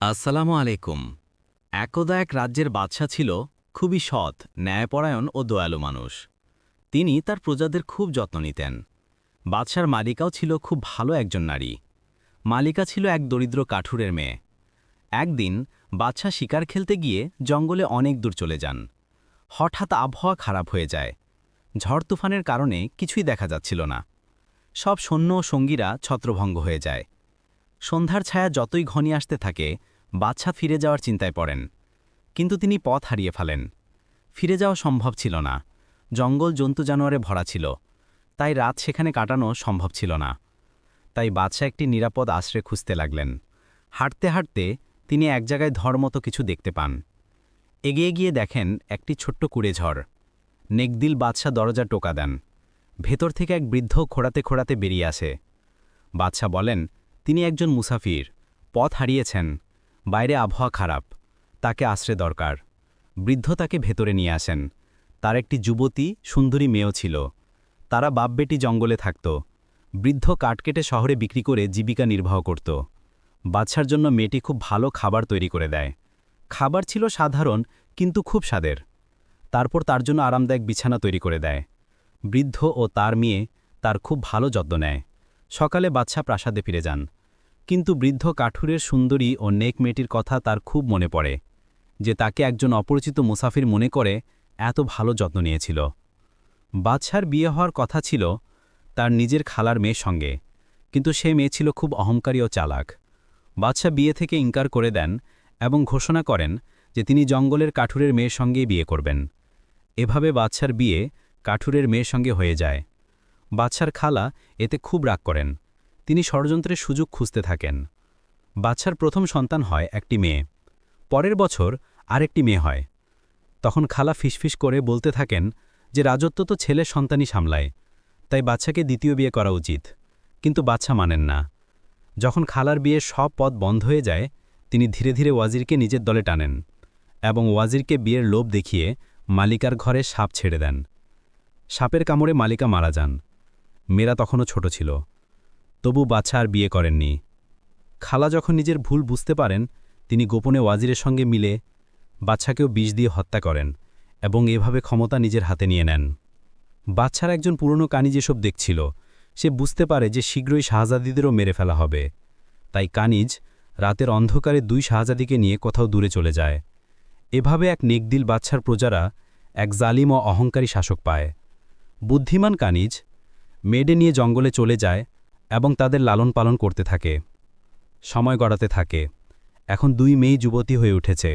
আসসালামু আলাইকুম। একদা এক রাজ্যের বাদশা ছিল খুবই সৎ, ন্যায়পরায়ণ ও দয়ালু মানুষ। তিনি তার প্রজাদের খুব যত্ন নিতেন। বাদশার মালিকাও ছিল খুব ভালো একজন নারী। মালিকা ছিল এক দরিদ্র কাঠুরের মেয়ে। একদিন বাদশা শিকার খেলতে গিয়ে জঙ্গলে অনেক দূর চলে যান। হঠাৎ আবহাওয়া খারাপ হয়ে যায়। ঝড় তুফানের কারণে কিছুই দেখা যাচ্ছিল না। সব সৈন্য ও সঙ্গীরা ছত্রভঙ্গ হয়ে যায়। সন্ধ্যার ছায়া যতই ঘনিয়ে আসতে থাকে, বাদশা ফিরে যাওয়ার চিন্তায় পড়েন। কিন্তু তিনি পথ হারিয়ে ফেলেন। ফিরে যাওয়া সম্ভব ছিল না। জঙ্গল জন্তু জানোয়ারে ভরা ছিল। তাই রাত সেখানে কাটানো সম্ভব ছিল না। তাই বাদশা একটি নিরাপদ আশ্রয় খুঁজতে লাগলেন। হাঁটতে হাঁটতে তিনি এক জায়গায় ধরমতো কিছু দেখতে পান। এগিয়ে গিয়ে দেখেন একটি ছোট্ট কুড়েঝড়। নেকদিল বাদশা দরজা টোকা দেন। ভেতর থেকে এক বৃদ্ধ খোঁড়াতে খোঁড়াতে বেরিয়ে আসে। বাদশা বলেন, তিনি একজন মুসাফির, পথ হারিয়েছেন, বাইরে আবহাওয়া খারাপ, তাকে আশ্রয় দরকার। বৃদ্ধ তাকে ভেতরে নিয়ে আসেন। তার একটি যুবতী সুন্দরী মেয়েও ছিল। তারা বাপবেটি জঙ্গলে থাকত। বৃদ্ধ কাঠ কেটে শহরে বিক্রি করে জীবিকা নির্বাহ করত। বাদশার জন্য মেয়েটি খুব ভালো খাবার তৈরি করে দেয়। খাবার ছিল সাধারণ কিন্তু খুব স্বাদের। তারপর তার জন্য আরামদায়ক বিছানা তৈরি করে দেয়। বৃদ্ধ ও তার মেয়ে তার খুব ভালো যত্ন নেয়। সকালে বাদশা প্রাসাদে ফিরে যান। কিন্তু বৃদ্ধ কাঠুরের সুন্দরী ও নেক মেয়েটির কথা তার খুব মনে পড়ে, যে তাকে একজন অপরিচিত মুসাফির মনে করে এত ভালো যত্ন নিয়েছিল। বাদশার বিয়ে হওয়ার কথা ছিল তার নিজের খালার মেয়ের সঙ্গে, কিন্তু সে মেয়ে ছিল খুব অহংকারী ও চালাক। বাদশা বিয়ে থেকে ইনকার করে দেন এবং ঘোষণা করেন যে তিনি জঙ্গলের কাঠুরের মেয়ের সঙ্গেই বিয়ে করবেন। এভাবে বাদশার বিয়ে কাঠুরের মেয়ের সঙ্গে হয়ে যায়। বাদশার খালা এতে খুব রাগ করেন। তিনি ষড়যন্ত্রের সুযোগ খুঁজতে থাকেন। বাদশার প্রথম সন্তান হয় একটি মেয়ে। পরের বছর আরেকটি মেয়ে হয়। তখন খালা ফিসফিস করে বলতে থাকেন যে রাজত্ব তো ছেলের সন্তানই সামলায়, তাই বাদশাকে দ্বিতীয় বিয়ে করা উচিত। কিন্তু বাদশা মানেন না। যখন খালার বিয়ের সব পথ বন্ধ হয়ে যায়, তিনি ধীরে ধীরে ওয়াজিরকে নিজের দলে টানেন এবং ওয়াজিরকে বিয়ের লোভ দেখিয়ে মালিকার ঘরে সাপ ছেড়ে দেন। সাপের কামড়ে মালিকা মারা যান। মেয়েরা তখনও ছোট ছিল। তবু বাদশা আর বিয়ে করেননি। খালা যখন নিজের ভুল বুঝতে পারেন, তিনি গোপনে ওয়াজিরের সঙ্গে মিলে বাদশাকেও বিষ দিয়ে হত্যা করেন এবং এভাবে ক্ষমতা নিজের হাতে নিয়ে নেন। বাদশার একজন পুরনো কানিজ এসব দেখছিল। সে বুঝতে পারে যে শীঘ্রই শাহজাদিদেরও মেরে ফেলা হবে। তাই কানিজ রাতের অন্ধকারে দুই শাহজাদিকে নিয়ে কোথাও দূরে চলে যায়। এভাবে এক নেকদিল বাদশার প্রজারা এক জালিম ও অহংকারী শাসক পায়। বুদ্ধিমান কানিজ মেয়েডে নিয়ে জঙ্গলে চলে যায় এবং তাদের লালন পালন করতে থাকে। সময় গড়াতে থাকে। এখন দুই মেয়ে যুবতী হয়ে উঠেছে।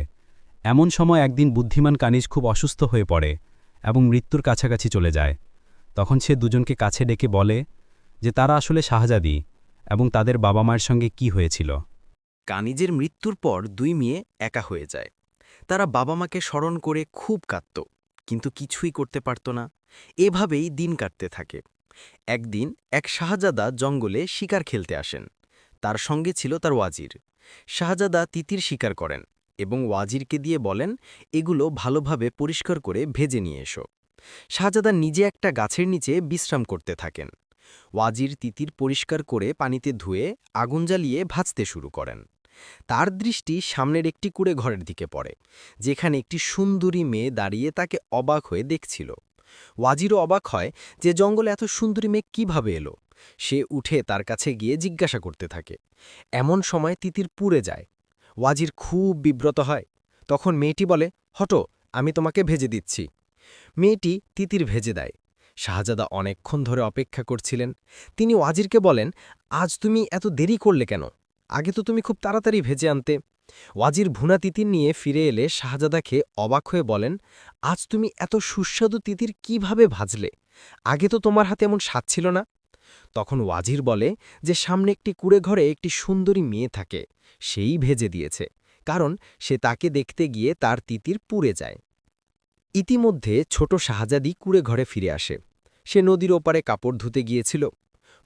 এমন সময় একদিন বুদ্ধিমান কানিজ খুব অসুস্থ হয়ে পড়ে এবং মৃত্যুর কাছাকাছি চলে যায়। তখন সে দুজনকে কাছে ডেকে বলে যে তারা আসলে শাহজাদি এবং তাদের বাবা মায়ের সঙ্গে কি হয়েছিল। কানিজের মৃত্যুর পর দুই মেয়ে একা হয়ে যায়। তারা বাবা মাকে স্মরণ করে খুব কাঁদত, কিন্তু কিছুই করতে পারত না। এভাবেই দিন কাটতে থাকে। একদিন এক শাহজাদা জঙ্গলে শিকার খেলতে আসেন। তার সঙ্গে ছিল তার ওয়াজির। শাহজাদা তিতির শিকার করেন এবং ওয়াজিরকে দিয়ে বলেন, এগুলো ভালোভাবে পরিষ্কার করে ভেজে নিয়ে এসো। শাহজাদা নিজে একটা গাছের নিচে বিশ্রাম করতে থাকেন। ওয়াজির তিতির পরিষ্কার করে পানিতে ধুয়ে আগুন জ্বালিয়ে ভাজতে শুরু করেন। তার দৃষ্টি সামনের একটি কুঁড়ে ঘরের দিকে পড়ে, যেখানে একটি সুন্দরী মেয়ে দাঁড়িয়ে তাকে অবাক হয়ে দেখছিল। ওয়াজিরও অবাক হয় যে জঙ্গলে এত সুন্দরী মেয়ে কিভাবে এলো। সে উঠে তার কাছে গিয়ে জিজ্ঞাসা করতে থাকে। এমন সময় তিতির পুড়ে যায়। ওয়াজির খুব বিব্রত হয়। তখন মেয়েটি বলে, হটো, আমি তোমাকে ভেজে দিচ্ছি। মেয়েটি তিতির ভেজে দেয়। শাহজাদা অনেকক্ষণ ধরে অপেক্ষা করছিলেন। তিনি ওয়াজিরকে বলেন, আজ তুমি এত দেরি করলে কেন? আগে তো তুমি খুব তাড়াতাড়ি ভেজে আনতে। ওয়াজির ভুনা তিতির নিয়ে ফিরে এলে শাহজাদাকে অবাক হয়ে বলেন, আজ তুমি এত সুস্বাদু তিতির কিভাবে ভাজলে? আগে তো তোমার হাতে এমন স্বাদ ছিল না। তখন ওয়াজির বলে যে সামনে একটি কুঁড়ে ঘরে একটি সুন্দরী মেয়ে থাকে, সেই ভেজে দিয়েছে, কারণ সে তাকে দেখতে গিয়ে তার তিতির পুড়ে যায়। ইতিমধ্যে ছোট শাহজাদি কুঁড়ে ঘরে ফিরে আসে। সে নদীর ওপারে কাপড় ধুতে গিয়েছিল।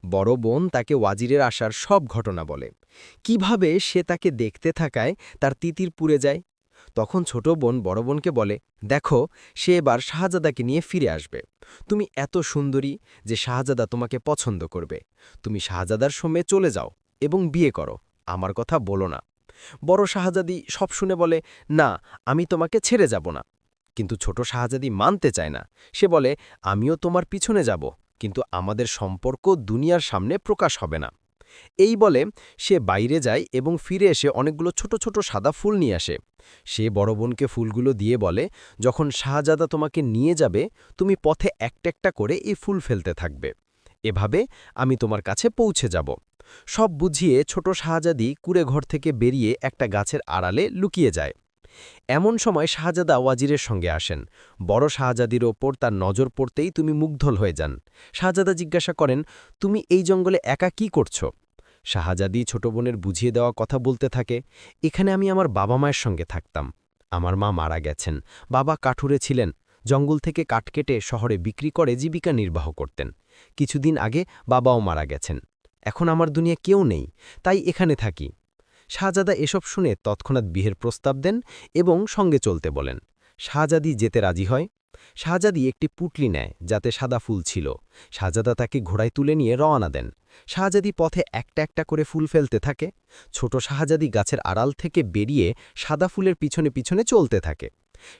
বড় বোন তাকে ওয়াজিরের আসার সব ঘটনা বলে, কিভাবে সে তাকে দেখতে থাকায় তার তিতির পুড়ে যায়। তখন ছোট বোন বড় বোনকে বলে, দেখো, সে এবার শাহজাদাকে নিয়ে ফিরে আসবে। তুমি এত সুন্দরী যে শাহজাদা তোমাকে পছন্দ করবে। তুমি শাহজাদার সঙ্গে চলে যাও এবং বিয়ে করো, আমার কথা বলো না। বড় শাহজাদি সব শুনে বলে, না, আমি তোমাকে ছেড়ে যাব না। কিন্তু ছোট শাহজাদি মানতে চায় না। সে বলে, আমিও তোমার পিছনে যাব, কিন্তু আমাদের সম্পর্ক দুনিয়ার সামনে প্রকাশ হবে না। এই বলে সে বাইরে যায় এবং ফিরে এসে অনেকগুলো ছোট ছোট সাদা ফুল নিয়ে আসে। সে বড় বোনকে ফুলগুলো দিয়ে বলে, যখন শাহজাদা তোমাকে নিয়ে যাবে, তুমি পথে একটা একটা করে এই ফুল ফেলতে থাকবে। এভাবে আমি তোমার কাছে পৌঁছে যাব। সব বুঝিয়ে ছোট শাহজাদি কুঁড়েঘর থেকে বেরিয়ে একটা গাছের আড়ালে লুকিয়ে যায়। এমন সময় শাহজাদা ওয়াজিরের সঙ্গে আসেন। বড় শাহজাদির ওপর তার নজর পড়তেই তুমি মুগ্ধল হয়ে যান। শাহজাদা জিজ্ঞাসা করেন, তুমি এই জঙ্গলে একা কি করছো? শাহজাদি ছোট বোনের বুঝিয়ে দেওয়া কথা বলতে থাকে, এখানে আমি আমার বাবা মায়ের সঙ্গে থাকতাম। আমার মা মারা গেছেন, বাবা কাঠুরে ছিলেন, জঙ্গল থেকে কাঠ কেটে শহরে বিক্রি করে জীবিকা নির্বাহ করতেন। কিছুদিন আগে বাবাও মারা গেছেন। এখন আমার দুনিয়া কেউ নেই, তাই এখানে থাকি। শাহজাদা এসব শুনে তৎক্ষণাৎ বিয়ের প্রস্তাব দেন এবং সঙ্গে চলতে বলেন। শাহজাদি যেতে রাজি হয়। শাহজাদি একটি পুটলি নেয় যাতে সাদা ফুল ছিল। শাহজাদা তাকে ঘোড়ায় তুলে নিয়ে রওনা দেন। শাহজাদি পথে একটা একটা করে ফুল ফেলতে থাকে। ছোট শাহজাদি গাছের আড়াল থেকে বেরিয়ে সাদা ফুলের পিছনে পিছনে চলতে থাকে।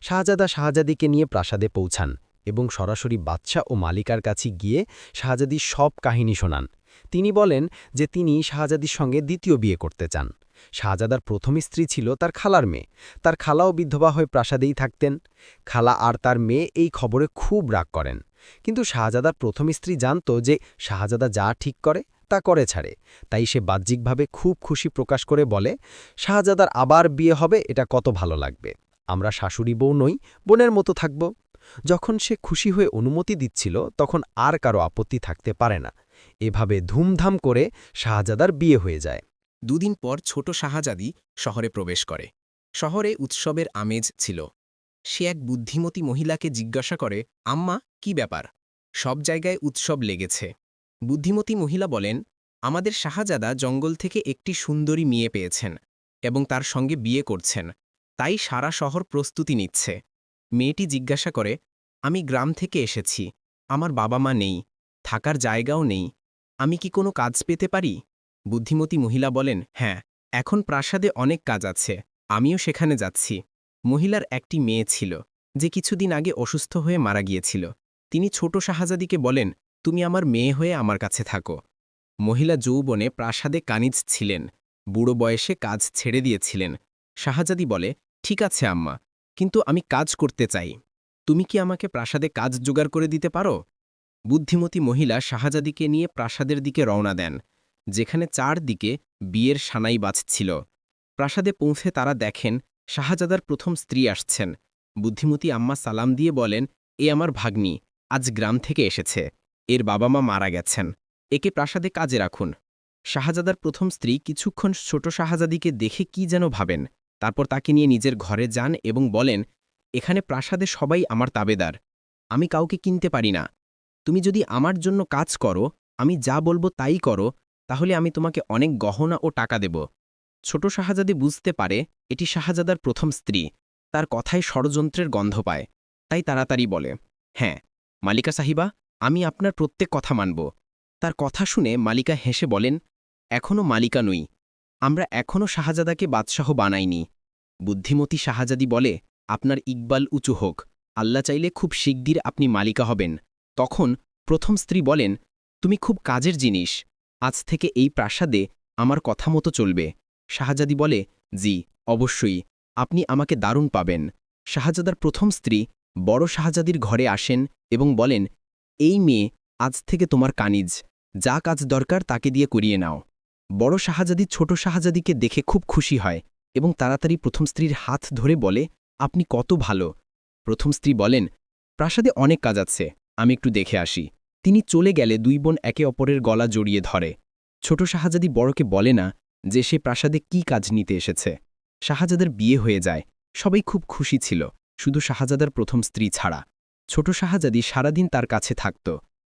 শাহজাদা শাহজাদিকে নিয়ে প্রাসাদে পৌঁছান এবং সরাসরি বাদশা ও মালিকার কাছে গিয়ে শাহজাদির সব কাহিনী শোনান। তিনি বলেন যে তিনি শাহজাদির সঙ্গে দ্বিতীয় বিয়ে করতে চান। শাহজাদার প্রথম স্ত্রী ছিল তার খালার মেয়ে। তার খালাও বিধবা হয়ে প্রাসাদেই থাকতেন। খালা আর তার মেয়ে এই খবরে খুব রাগ করেন। কিন্তু শাহজাদার প্রথম স্ত্রী জানত যে শাহজাদা যা ঠিক করে তা করে ছাড়ে। তাই সে বাহ্যিকভাবে খুব খুশি প্রকাশ করে বলে, শাহজাদার আবার বিয়ে হবে, এটা কত ভালো লাগবে। আমরা শাশুড়ি বউ নই, বোনের মতো থাকব। যখন সে খুশি হয়ে অনুমতি দিচ্ছিল তখন আর কারো আপত্তি থাকতে পারে না। এভাবে ধুমধাম করে শাহজাদার বিয়ে হয়ে যায়। দুদিন পর ছোট শাহজাদি শহরে প্রবেশ করে। শহরে উৎসবের আমেজ ছিল। সে এক বুদ্ধিমতী মহিলাকে জিজ্ঞাসা করে, আম্মা, কি ব্যাপার? সব জায়গায় উৎসব লেগেছে। বুদ্ধিমতী মহিলা বলেন, আমাদের শাহজাদা জঙ্গল থেকে একটি সুন্দরী মেয়ে পেয়েছেন এবং তার সঙ্গে বিয়ে করছেন, তাই সারা শহর প্রস্তুতি নিচ্ছে। মেয়েটি জিজ্ঞাসা করে, আমি গ্রাম থেকে এসেছি, আমার বাবা মা নেই, থাকার জায়গাও নেই, আমি কি কোনো কাজ পেতে পারি? বুদ্ধিমতী মহিলা বলেন, হ্যাঁ, এখন প্রাসাদে অনেক কাজ আছে, আমিও সেখানে যাচ্ছি। মহিলার একটি মেয়ে ছিল যে কিছুদিন আগে অসুস্থ হয়ে মারা গিয়েছিল। তিনি ছোট শাহজাদিকে বলেন, তুমি আমার মেয়ে হয়ে আমার কাছে থাকো। মহিলা যৌবনে প্রাসাদে কানিজ ছিলেন, বুড়ো বয়সে কাজ ছেড়ে দিয়েছিলেন। শাহজাদি বলে, ঠিক আছে আম্মা, কিন্তু আমি কাজ করতে চাই। তুমি কি আমাকে প্রাসাদে কাজ জোগাড় করে দিতে পারো? বুদ্ধিমতী মহিলা শাহজাদিকে নিয়ে প্রাসাদের দিকে রওনা দেন, যেখানে চারদিকে বিয়ের সানাই বাজছিল। প্রাসাদে পৌঁছে তারা দেখেন শাহজাদার প্রথম স্ত্রী আসছেন। বুদ্ধিমতী আম্মা সালাম দিয়ে বলেন, এ আমার ভাগ্নি, আজ গ্রাম থেকে এসেছে, এর বাবা মা মারা গেছেন, একে প্রাসাদে কাজে রাখুন। শাহজাদার প্রথম স্ত্রী কিছুক্ষণ ছোট শাহজাদিকে দেখে কি যেন ভাবেন, তারপর তাকে নিয়ে নিজের ঘরে যান এবং বলেন, এখানে প্রাসাদে সবাই আমার তাবেদার, আমি কাউকে কিনতে পারি না। তুমি যদি আমার জন্য কাজ করো, আমি যা বলবো তাই করো, তাহলে আমি তোমাকে অনেক গহনা ও টাকা দেব। ছোট শাহজাদি বুঝতে পারে এটি শাহজাদার প্রথম স্ত্রী, তার কথায় ষড়যন্ত্রের গন্ধ পায়, তাই তাড়াতাড়ি বলে, হ্যাঁ মালিকা সাহিবা, আমি আপনার প্রত্যেক কথা মানব। তার কথা শুনে মালিকা হেসে বলেন, এখনও মালিকা নই, আমরা এখনও শাহজাদাকে বাদশাহ বানাইনি। বুদ্ধিমতী শাহজাদি বলে, আপনার ইকবাল উঁচু হোক, আল্লাহ চাইলে খুব শিগগির আপনি মালিকা হবেন। তখন প্রথম স্ত্রী বলেন, তুমি খুব কাজের জিনিস, আজ থেকে এই প্রাসাদে আমার কথা মতো চলবে। শাহজাদি বলে, জি অবশ্যই, আপনি আমাকে দারুণ পাবেন। শাহজাদার প্রথম স্ত্রী বড় শাহজাদির ঘরে আসেন এবং বলেন, এই মেয়ে আজ থেকে তোমার কানিজ, যা কাজ দরকার তাকে দিয়ে করিয়ে নাও। বড় শাহজাদি ছোট শাহজাদিকে দেখে খুব খুশি হয় এবং তাড়াতাড়ি প্রথম স্ত্রীর হাত ধরে বলে, আপনি কত ভালো। প্রথম স্ত্রী বলেন, প্রাসাদে অনেক কাজ আছে, আমি একটু দেখে আসি। তিনি চলে গেলে দুই বোন একে অপরের গলা জড়িয়ে ধরে। ছোট শাহজাদি বড়কে বলে না যে সে প্রাসাদে কি কাজ নিতে এসেছে। শাহজাদার বিয়ে হয়ে যায়, সবাই খুব খুশি ছিল, শুধু শাহজাদার প্রথম স্ত্রী ছাড়া। ছোট শাহজাদি সারাদিন তার কাছে থাকত।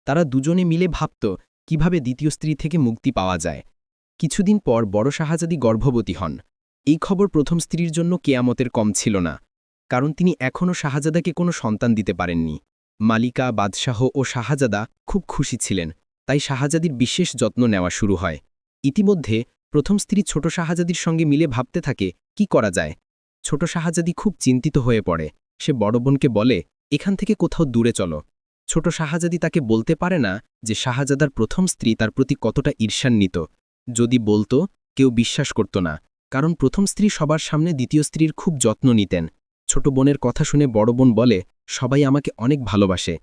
তারা দুজনে মিলে ভাবত কিভাবে দ্বিতীয় স্ত্রী থেকে মুক্তি পাওয়া যায়। কিছুদিন পর বড় শাহজাদি গর্ভবতী হন। এই খবর প্রথম স্ত্রীর জন্য কেয়ামতের কম ছিল না, কারণ তিনি এখনও শাহজাদাকে কোনো সন্তান দিতে পারেননি। মালিকা, বাদশাহ ও শাহজাদা খুব খুশি ছিলেন, তাই শাহজাদির বিশেষ যত্ন নেওয়া শুরু হয়। ইতিমধ্যে প্রথম স্ত্রী ছোট শাহজাদির সঙ্গে মিলে ভাবতে থাকে কি করা যায়। ছোট শাহজাদি খুব চিন্তিত হয়ে পড়ে। সে বড় বোনকে বলে, এখান থেকে কোথাও দূরে চলো। ছোট শাহজাদি তাকে বলতে পারে না যে শাহজাদার প্রথম স্ত্রী তার প্রতি কতটা ঈর্ষান্বিত। যদি বলতো, কেউ বিশ্বাস করত না, কারণ প্রথম স্ত্রী সবার সামনে দ্বিতীয় স্ত্রীর খুব যত্ন নিতেন। ছোট বোনের কথা শুনে বড় বোন বলে, সবাই আমাকে অনেক ভালোবাসে।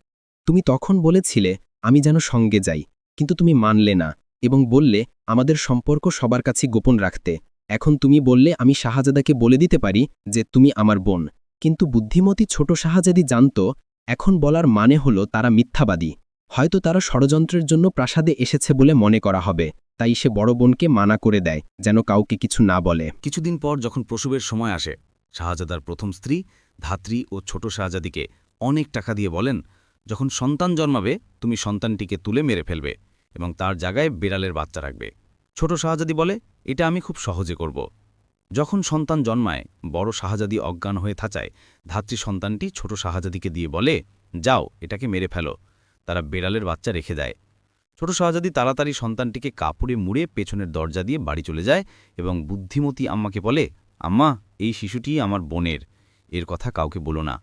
তুমি তখন বলেছিলে আমি যেন সঙ্গে যাই, কিন্তু তুমি মানলে না এবং বললে আমাদের সম্পর্ক সবার কাছে গোপন রাখতে। এখন তুমি বললে আমি শাহজাদাকে বলে দিতে পারি যে তুমি আমার বোন। কিন্তু বুদ্ধিমতী ছোট শাহজাদি জানত এখন বলার মানে হলো তারা মিথ্যাবাদী। হয়তো তারা ষড়যন্ত্রের জন্য প্রাসাদে এসেছে বলে মনে করা হবে। তাই সে বড় বোনকে মানা করে দেয় যেন কাউকে কিছু না বলে। কিছুদিন পর যখন প্রসবের সময় আসে, শাহজাদার প্রথম স্ত্রী ধাত্রী ও ছোট শাহজাদিকে অনেক টাকা দিয়ে বলেন, যখন সন্তান জন্মাবে তুমি সন্তানটিকে তুলে মেরে ফেলবে এবং তার জায়গায় বিড়ালের বাচ্চা রাখবে। ছোট শাহজাদি বলে, এটা আমি খুব সহজে করব। যখন সন্তান জন্মায়, বড় শাহজাদি অজ্ঞান হয়ে থাচায় ধাত্রী সন্তানটি ছোট শাহজাদিকে দিয়ে বলে, যাও এটাকে মেরে ফেলো। তারা বিড়ালের বাচ্চা রেখে দেয়। ছোট শাহজাদি তাড়াতাড়ি সন্তানটিকে কাপড়ে মুড়ে পেছনের দরজা দিয়ে বাড়ি চলে যায় এবং বুদ্ধিমতী আম্মাকে বলে, আম্মা, এই শিশুটি আমার বোনের, এর কথা কাউকে বলো না।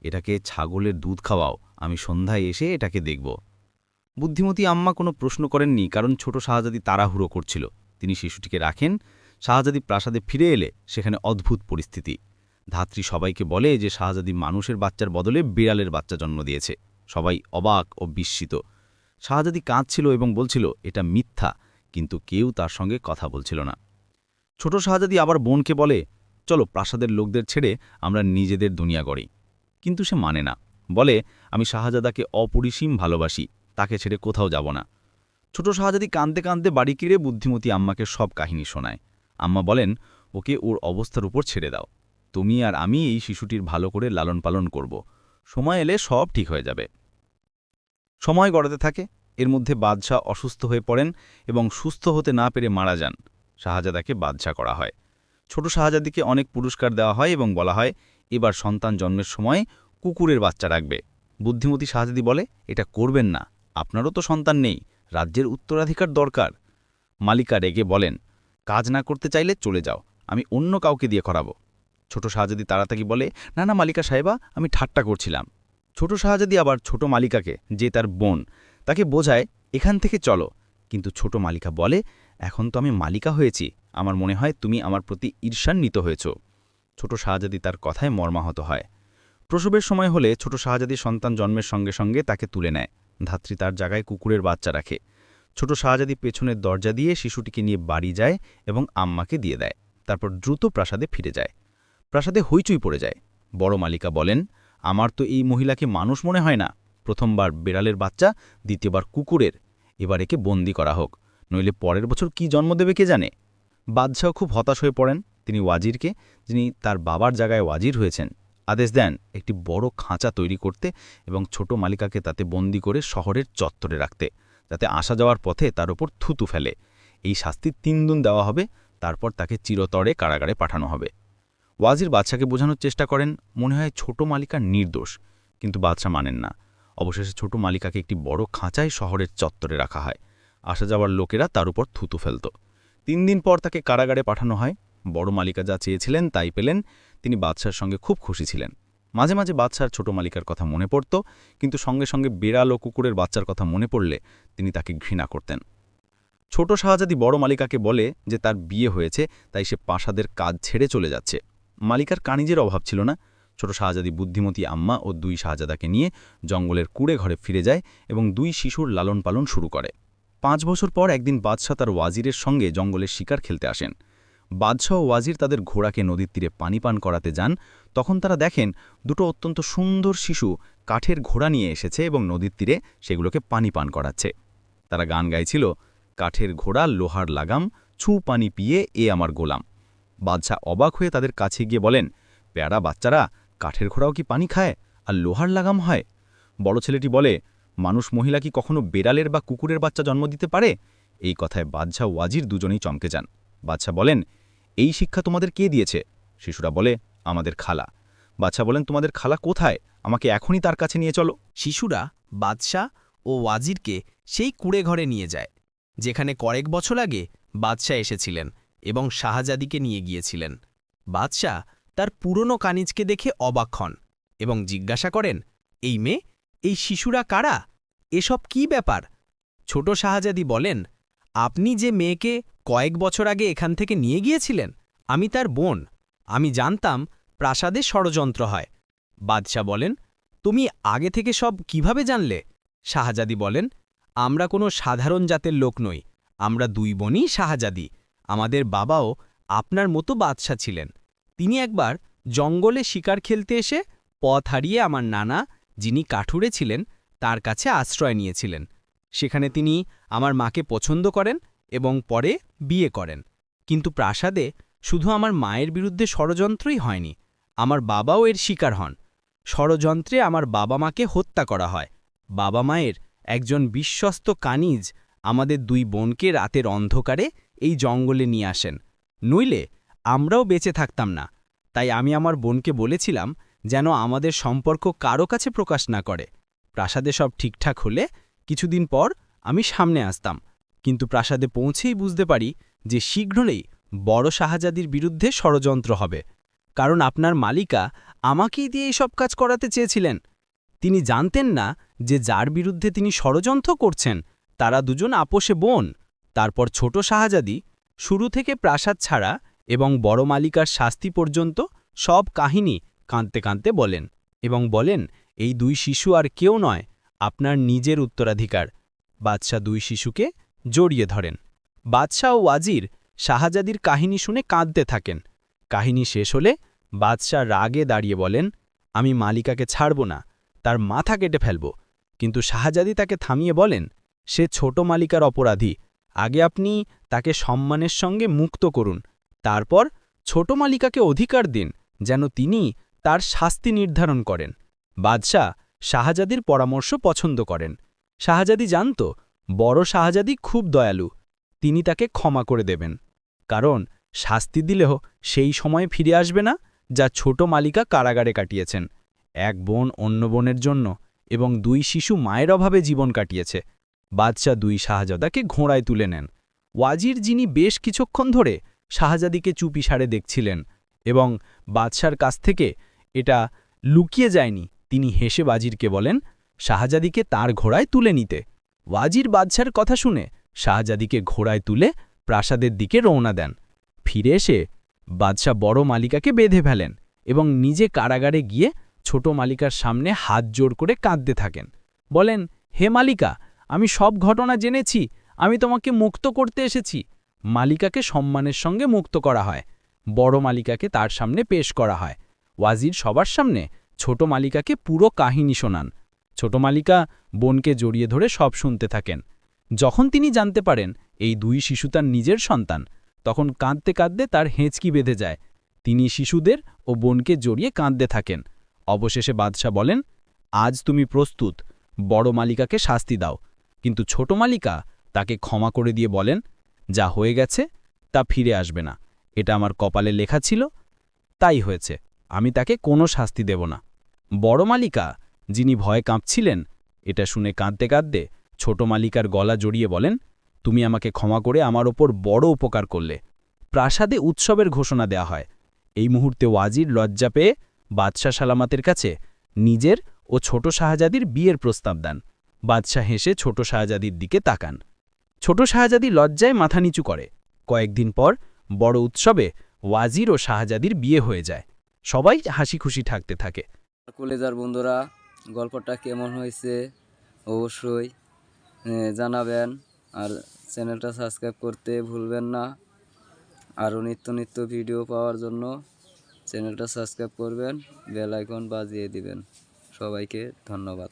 এটাকে ছাগলের দুধ খাওয়াও, আমি সন্ধ্যায় এসে এটাকে দেখব। বুদ্ধিমতী আম্মা কোনো প্রশ্ন করেননি, কারণ ছোট শাহজাদি তাড়াহুড়ো করছিল। তিনি শিশুটিকে রাখেন। শাহজাদি প্রাসাদে ফিরে এলে সেখানে অদ্ভুত পরিস্থিতি। ধাত্রী সবাইকে বলে যে শাহজাদি মানুষের বাচ্চার বদলে বিড়ালের বাচ্চা জন্ম দিয়েছে। সবাই অবাক ও বিস্মিত। শাহজাদি কাঁদছিল এবং বলছিল এটা মিথ্যা, কিন্তু কেউ তার সঙ্গে কথা বলছিল না। ছোট শাহজাদি আবার বোনকে বলে, চলো প্রাসাদের লোকদের ছেড়ে আমরা নিজেদের দুনিয়া গড়ি। কিন্তু সে মানে না, বলে আমি শাহজাদাকে অপরিসীম ভালোবাসি, তাকে ছেড়ে কোথাও যাব না। ছোট শাহজাদি কাঁদতে কাঁদতে বাড়ি ফিরে বুদ্ধিমতী আম্মাকে সব কাহিনী শোনায়। আম্মা বলেন, ওকে ওর অবস্থার উপর ছেড়ে দাও, তুমি আর আমি এই শিশুটির ভালো করে লালন পালন করব, সময় এলে সব ঠিক হয়ে যাবে। সময় গড়াতে থাকে। এর মধ্যে বাদশাহ অসুস্থ হয়ে পড়েন এবং সুস্থ হতে না পেরে মারা যান। শাহজাদাকে বাদশাহ করা হয়। ছোট শাহজাদিকে অনেক পুরস্কার দেওয়া হয় এবং বলা হয় এবার সন্তান জন্মের সময় কুকুরের বাচ্চা রাখবে। বুদ্ধিমতী শাহজাদি বলে, এটা করবেন না, আপনারও তো সন্তান নেই, রাজ্যের উত্তরাধিকার দরকার। মালিকা রেগে বলেন, কাজ না করতে চাইলে চলে যাও, আমি অন্য কাউকে দিয়ে করাবো। ছোট শাহজাদি তাড়াতাড়ি বলে, না না মালিকা সাহেবা, আমি ঠাট্টা করছিলাম। ছোট শাহজাদি আবার ছোট মালিকাকে, যে তার বোন, তাকে বোঝায় এখান থেকে চলো। কিন্তু ছোট মালিকা বলে, এখন তো আমি মালিকা হয়েছি, আমার মনে হয় তুমি আমার প্রতি ঈর্ষান্বিত হয়েছ। ছোট শাহজাদি তার কথায় মর্মাহত হয়। প্রসবের সময় হলে ছোট শাহজাদি সন্তান জন্মের সঙ্গে সঙ্গে তাকে তুলে নেয়। ধাত্রী তার জায়গায় কুকুরের বাচ্চা রাখে। ছোট শাহজাদি পেছনের দরজা দিয়ে শিশুটিকে নিয়ে বাড়ি যায় এবং আম্মাকে দিয়ে দেয়। তারপর দ্রুত প্রাসাদে ফিরে যায়। প্রাসাদে হইচই পড়ে যায়। বড় মালিকা বলেন, আমার তো এই মহিলাকে মানুষ মনে হয় না। প্রথমবার বিড়ালের বাচ্চা, দ্বিতীয়বার কুকুরের, এবার একে বন্দি করা হোক, নইলে পরের বছর কি জন্ম দেবে কে জানে। বাদশাহ খুব হতাশ হয়ে পড়েন। তিনি ওয়াজিরকে, যিনি তার বাবার জায়গায় ওয়াজির হয়েছেন, আদেশ দেন একটি বড় খাঁচা তৈরি করতে এবং ছোট মালিকাকে তাতে বন্দি করে শহরের চত্বরে রাখতে, যাতে আসা যাওয়ার পথে তার ওপর থুতু ফেলে। এই শাস্তি 3 গুণ দেওয়া হবে, তারপর তাকে চিরতরে কারাগারে পাঠানো হবে। ওয়াজির বাদশাকে বোঝানোর চেষ্টা করেন, মনে হয় ছোট মালিকা নির্দোষ, কিন্তু বাদশা মানেন না। অবশেষে ছোট মালিকাকে একটি বড় খাঁচায় শহরের চত্বরে রাখা হয়। আসা যাওয়ার লোকেরা তার উপর থুতু ফেলত। 3 দিন পর তাকে কারাগারে পাঠানো হয়। বড় মালিকা যা চেয়েছিলেন তাই পেলেন। তিনি বাদশার সঙ্গে খুব খুশি ছিলেন। মাঝে মাঝে বাদশার ছোট মালিকার কথা মনে পড়ত, কিন্তু সঙ্গে সঙ্গে বিড়াল ও কুকুরের বাচ্চার কথা মনে পড়লে তিনি তাকে ঘৃণা করতেন। ছোট শাহজাদি বড় মালিকাকে বলে যে তার বিয়ে হয়েছে, তাই সে প্রাসাদের কাজ ছেড়ে চলে যাচ্ছে। মালিকার কানিজের অভাব ছিল না। ছোট শাহজাদি বুদ্ধিমতী আম্মা ও 2 শাহজাদাকে নিয়ে জঙ্গলের কুড়ে ঘরে ফিরে যায় এবং 2 শিশুর লালন পালন শুরু করে। 5 বছর পর একদিন বাদশাহ তার ওয়াজিরের সঙ্গে জঙ্গলের শিকার খেলতে আসেন। বাদশাহ ও ওয়াজির তাদের ঘোড়াকে নদীর তীরে পানি পান করাতে যান। তখন তারা দেখেন 2টো অত্যন্ত সুন্দর শিশু কাঠের ঘোড়া নিয়ে এসেছে এবং নদীর তীরে সেগুলোকে পানি পান করাচ্ছে। তারা গান গাইছিল, কাঠের ঘোড়া লোহার লাগাম, ছু পানি পিয়ে এ আমার গোলাম। বাদশাহ অবাক হয়ে তাদের কাছে গিয়ে বলেন, প্যারা বাচ্চারা, কাঠের ঘোড়াও কি পানি খায় আর লোহার লাগাম হয়? বড় ছেলেটি বলে, মানুষ মহিলা কি কখনো বেড়ালের বা কুকুরের বাচ্চা জন্ম দিতে পারে? এই কথায় বাদশাহ ওয়াজির দুজনেই চমকে যান। বাদশাহ বলেন, এই শিক্ষা তোমাদের কে দিয়েছে? শিশুরা বলে, আমাদের খালা। বাদশাহ বলেন, তোমাদের খালা কোথায়? আমাকে এখনই তার কাছে নিয়ে চলো। শিশুরা বাদশাহ ও ওয়াজিরকে সেই কুঁড়ে ঘরে নিয়ে যায়, যেখানে কয়েক বছর আগে বাদশাহ এসেছিলেন এবং শাহজাদিকে নিয়ে গিয়েছিলেন। বাদশাহ তার পুরনো কানিজকে দেখে অবাক হন এবং জিজ্ঞাসা করেন, এই মেয়ে, এই শিশুরা কারা? এসব কি ব্যাপার? ছোট শাহজাদি বলেন, আপনি যে মেয়েকে কয়েক বছর আগে এখান থেকে নিয়ে গিয়েছিলেন, আমি তার বোন। আমি জানতাম প্রাসাদে ষড়যন্ত্র হয়। বাদশাহ বলেন, তুমি আগে থেকে সব কিভাবে জানলে? শাহজাদি বলেন, আমরা কোনো সাধারণ জাতের লোক নই, আমরা দুই বোনই শাহজাদি। আমাদের বাবাও আপনার মতো বাদশাহ ছিলেন। তিনি একবার জঙ্গলে শিকার খেলতে এসে পথ হারিয়ে আমার নানা, যিনি কাঠুরে ছিলেন, তার কাছে আশ্রয় নিয়েছিলেন। সেখানে তিনি আমার মাকে পছন্দ করেন এবং পরে বিয়ে করেন। কিন্তু প্রাসাদে শুধু আমার মায়ের বিরুদ্ধে ষড়যন্ত্রই হয়নি, আমার বাবাও এর শিকার হন। ষড়যন্ত্রে আমার বাবা মাকে হত্যা করা হয়। বাবা মায়ের একজন বিশ্বস্ত কানিজ আমাদের দুই বোনকে রাতের অন্ধকারে এই জঙ্গলে নিয়ে আসেন, নইলে আমরাও বেঁচে থাকতাম না। তাই আমি আমার বোনকে বলেছিলাম যেন আমাদের সম্পর্ক কারো কাছে প্রকাশ না করে। প্রাসাদে সব ঠিকঠাক হলে কিছুদিন পর আমি সামনে আসতাম, কিন্তু প্রাসাদে পৌঁছেই বুঝতে পারি যে শীঘ্রই বড় শাহজাদির বিরুদ্ধে ষড়যন্ত্র হবে, কারণ আপনার মালিকা আমাকেই দিয়ে এইসব কাজ করাতে চেয়েছিলেন। তিনি জানতেন না যে যার বিরুদ্ধে তিনি ষড়যন্ত্র করছেন তারা দুজন আপোষে বোন। তারপর ছোট শাহজাদি শুরু থেকে প্রাসাদ ছাড়া এবং বড় মালিকার শাস্তি পর্যন্ত সব কাহিনী কাঁদতে কাঁদতে বলেন এবং বলেন, এই দুই শিশু আর কেউ নয়, আপনার নিজের উত্তরাধিকার। বাদশাহ দুই শিশুকে জড়িয়ে ধরেন। বাদশাহ ও ওয়াজির শাহজাদির কাহিনী শুনে কাঁদতে থাকেন। কাহিনী শেষ হলে বাদশাহ রাগে দাঁড়িয়ে বলেন, আমি মালিকাকে ছাড়ব না, তার মাথা কেটে ফেলব। কিন্তু শাহজাদি তাকে থামিয়ে বলেন, সে ছোট মালিকার অপরাধী, আগে আপনি তাকে সম্মানের সঙ্গে মুক্ত করুন, তারপর ছোট মালিকাকে অধিকার দিন যেন তিনি তার শাস্তি নির্ধারণ করেন। বাদশাহ শাহজাদির পরামর্শ পছন্দ করেন। শাহজাদি জানত বড় শাহজাদি খুব দয়ালু, তিনি তাকে ক্ষমা করে দেবেন, কারণ শাস্তি দিলেও সেই সময় ফিরে আসবে না যা ছোট মালিকা কারাগারে কাটিয়েছেন। এক বোন অন্য বোনের জন্য এবং দুই শিশু মায়ের অভাবে জীবন কাটিয়েছে। বাদশাহ দুই শাহজাদাকে ঘোড়ায় তুলে নেন। ওয়াজির, যিনি বেশ কিছুক্ষণ ধরে শাহজাদিকে চুপিসারে দেখছিলেন এবং বাদশার কাছ থেকে এটা লুকিয়ে যায়নি, তিনি হেসে ওয়াজিরকে বলেন শাহজাদিকে তার ঘোড়ায় তুলে নিতে। ওয়াজির বাদশার কথা শুনে শাহজাদিকে ঘোড়ায় তুলে প্রাসাদের দিকে রওনা দেন। ফিরে এসে বাদশাহ বড় মালিকাকে বেঁধে ফেলেন এবং নিজে কারাগারে গিয়ে ছোট মালিকার সামনে হাত জোড় করে কাঁদতে থাকেন। বলেন, হে মালিকা, আমি সব ঘটনা জেনেছি, আমি তোমাকে মুক্ত করতে এসেছি। মালিকাকে সম্মানের সঙ্গে মুক্ত করা হয়। বড় মালিকাকে তার সামনে পেশ করা হয়। ওয়াজির সবার সামনে ছোট মালিকাকে পুরো কাহিনী শোনান। ছোট মালিকা বোনকে জড়িয়ে ধরে সব শুনতে থাকেন। যখন তিনি জানতে পারেন এই দুই শিশু তার নিজের সন্তান, তখন কাঁদতে কাঁদতে তার হেঁচকি বেঁধে যায়। তিনি শিশুদের ও বোনকে জড়িয়ে কাঁদতে থাকেন। অবশেষে বাদশাহ বলেন, আজ তুমি প্রস্তুত, বড় মালিকাকে শাস্তি দাও। কিন্তু ছোট মালিকা তাকে ক্ষমা করে দিয়ে বলেন, যা হয়ে গেছে তা ফিরে আসবে না, এটা আমার কপালে লেখা ছিল, তাই হয়েছে, আমি তাকে কোনো শাস্তি দেব না। বড় মালিকা, যিনি ভয়ে কাঁপছিলেন, এটা শুনে কাঁদতে কাঁদতে ছোট মালিকার গলা জড়িয়ে বলেন, তুমি আমাকে ক্ষমা করে আমার ওপর বড় উপকার করলে। প্রাসাদে উৎসবের ঘোষণা দেয়া হয়। এই মুহূর্তে ওয়াজির লজ্জা পেয়ে বাদশাহ সালামাতের কাছে নিজের ও ছোট শাহজাদির বিয়ের প্রস্তাব দেন। বাদশাহ হেসে ছোট শাহজাদির দিকে তাকান। ছোট শাহজাদি লজ্জায় মাথা নিচু করে। কয়েকদিন পর বড় উৎসবে ওয়াজির ও শাহজাদির বিয়ে হয়ে যায়। সবাই হাসি খুশি থাকতে থাকে। কলেজার বন্ধুরা, গল্পটা কেমন হয়েছে অবশ্যই জানাবেন, আর চ্যানেলটা সাবস্ক্রাইব করতে ভুলবেন না। আরও নিত্য নিত্য ভিডিও পাওয়ার জন্য চ্যানেলটা সাবস্ক্রাইব করবেন, বেল আইকন বাজিয়ে দিবেন। সবাইকে ধন্যবাদ।